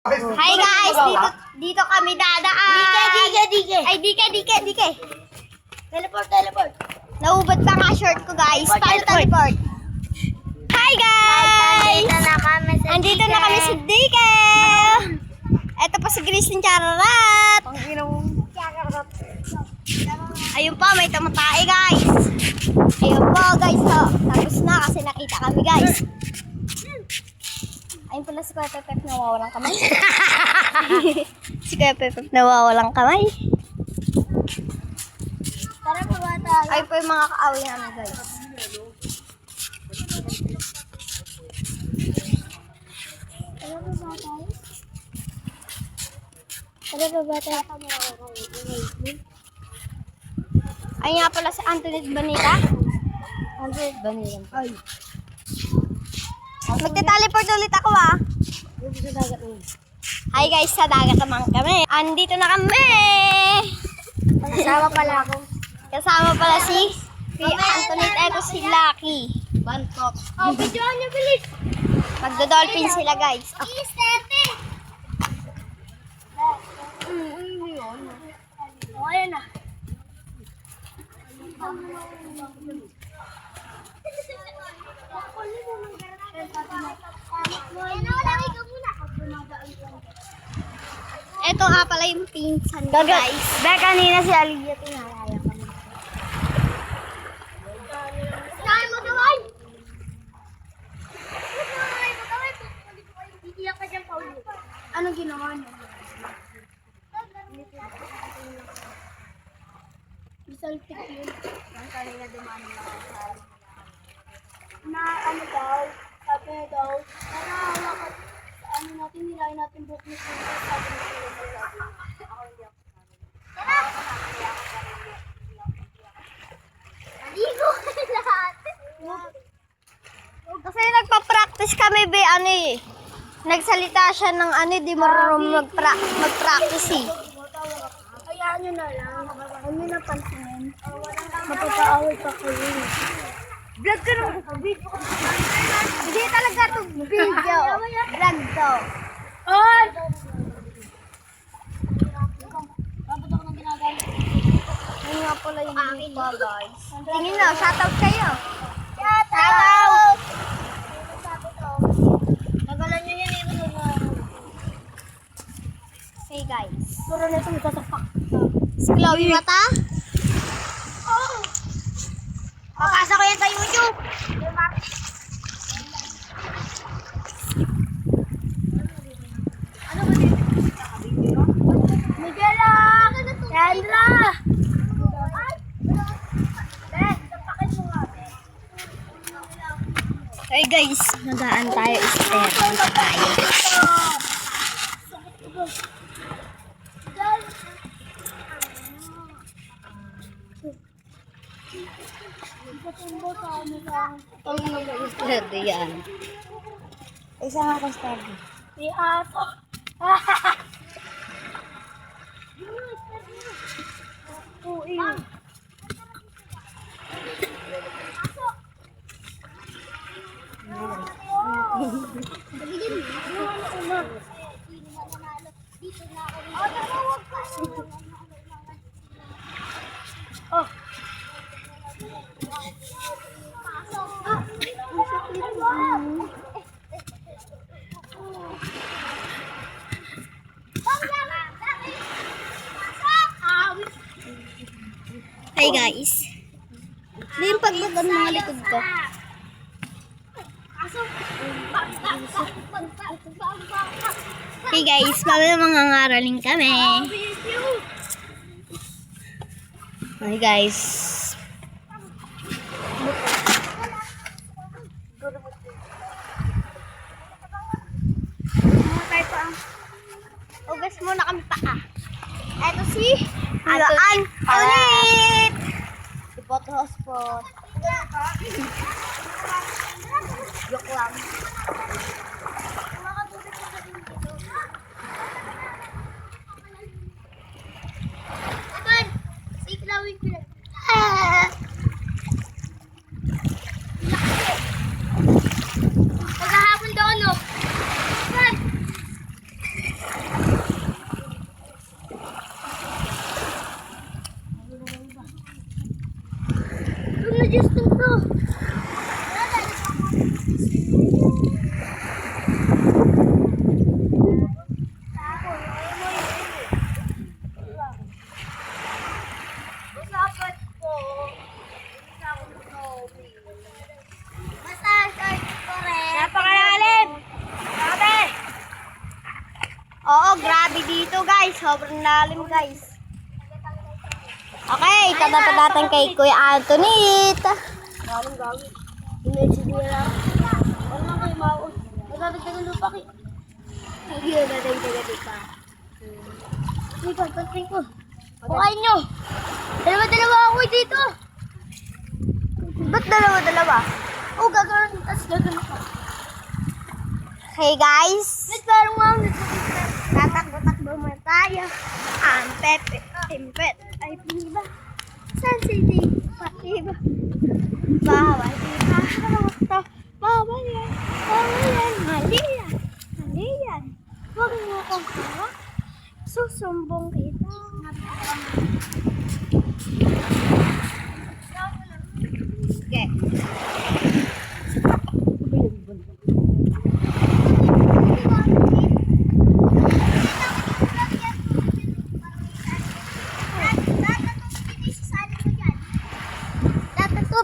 Hi guys, dito kami dadaan. Dike. Ay, dike. Teleport. Naubad pa nga short ko guys. Paano teleport? Hi guys! Andito na kami sa Dike. Eto pa si Grace ng Chararat. Ayun po, may tumatae guys. Ayun po guys, oh. Tapos na kasi nakita kami guys. Ayun pala si Kuya Pepep nawawalang kamay. Si Kuya Pepep nawawalang kamay. Tara pa ba tayo? Ayun po yung mga kaaway namin guys. Tara pa ba tayo? Ayun nga pala si Antoinette Banita. Ay. Magte-teleport ulit ako ah. Sa dagat mo. Hi guys, sa dagat naman kami. Andito na kami. Kasama pala ako. Kasama pala si Antoinette, eto si Lucky. Bantok. Oh, videoan niyo bilis. Magdo-dolphin sila guys. Oh. Ayan na. Eto nga pala yung pinsan ko guys. Kanina si Aliyah tinalaya kami. Saan mo gawin? Iiyak ka dyan, Paulo. Anong ginawa niya? Bisaltik yun. Ang kanina dumani na ako na ano daw, sabi na daw, nakahawak sa ano natin, nilayan natin book ni Sinta, sabi na sila sa sabi. Ako hindi ako sabi. Maligo kayo lahat. Kasi nagpa-practice kami be, ano eh. Nagsalita siya ng ano, di marunong mag-practice eh. Hayaan nyo na lang. Huwag nyo napansinin. Mapapaaway pa kayo. Vlog ka nung video. Hindi talaga to video. Vlog to. On! Dapat ako nang ginagamit. Yun nga pala yung iba guys. Tingin na, shoutout kayo. Shoutout! Tagalan nyo yan ito na. Say guys. Puro na ito magsasapak. Si Chloe Mata. Papasa ko yan sa YouTube. Ano ba dito? Miguela! Sandra! Hey guys, nagaan tayo ister. Tayo. Pwede yan. Isa nga kastado. Si Ato. Uy. Oh. Hi guys. Ito yung pagbagan mga likod ko. Hey guys, mamaya mga ngaraling kami. Hi guys. Ugas muna kami pa. Eto si Antoinette. Spot hotspot. Joke lang. Aban! Si Chloe pinag... Pagkahapon daw, no? Aban! Oo, grabe dito guys. Sobrang lalim guys. Okay, tatapat natin kay Kuya Antonit. Galing gawin. Imagine nila. Wala na kayo maon. Nagdadagdagan lupa kayo. Hindi na nagdadagdagan lupa. Hindi pa, pantay ko. Bukain nyo. Dalawa-dalawa ako dito. Ba't dalawa-dalawa? Oh, gagawin. Tapos gagawin ako. Hey guys. Wait, parang ma'am. Tatakbo-takbo mo tayo. Ang pepe, timpet, ay piba. Sensitive, patiba. Bawal ihahawak to. Bawal yan, mali yan. Mali yan. Huwag mo kong hawak. Susumbong kita. Okay.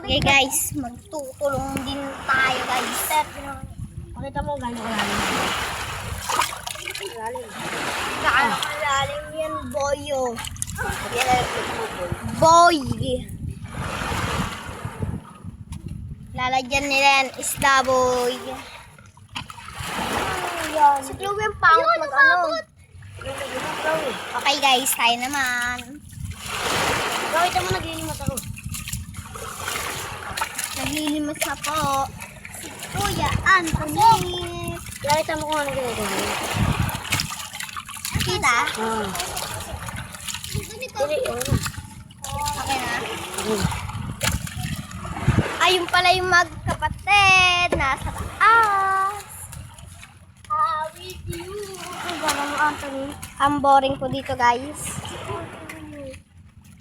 Okay guys, magtutulong din tayo guys. Pakita mo gano'n kalalim. Kalalim. Gaano kalalim yan, boyo. Boy. Lalagyan nila yan, isda boy. Si Chloe yung pangit mag-ano. Okay guys, tayo naman. Gawin mo naglilimat ako. Naglilimas na po si Kuya Anthony. Gawin mo kung ano ginagawa. Kita? Oo. Dili, oo na. Okay na. Ayun pala yung magkapatid. Nasa taas. With you. Ang gano'n mo, Anthony. Ang boring ko dito guys.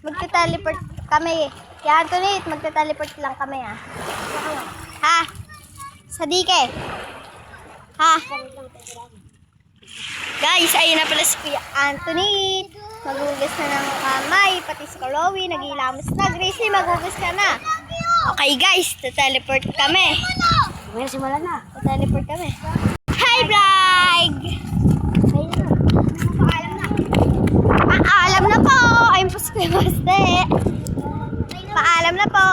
Magte-teleport kami. Kaya Anthony, magte-teleport lang kami ah. Ha? Sa dike. Ha? Guys, ayun na pala si Kuya Anthony. Magugas na ng kamay. Pati si Chloe, naghilamos na. Gracie, magugas ka na. Okay guys, te-teleport kami. May simula na. Te-teleport kami. Hi vlog! Paalam na. Paalam na po! I'm po si Kuya Baste. Paalam na po!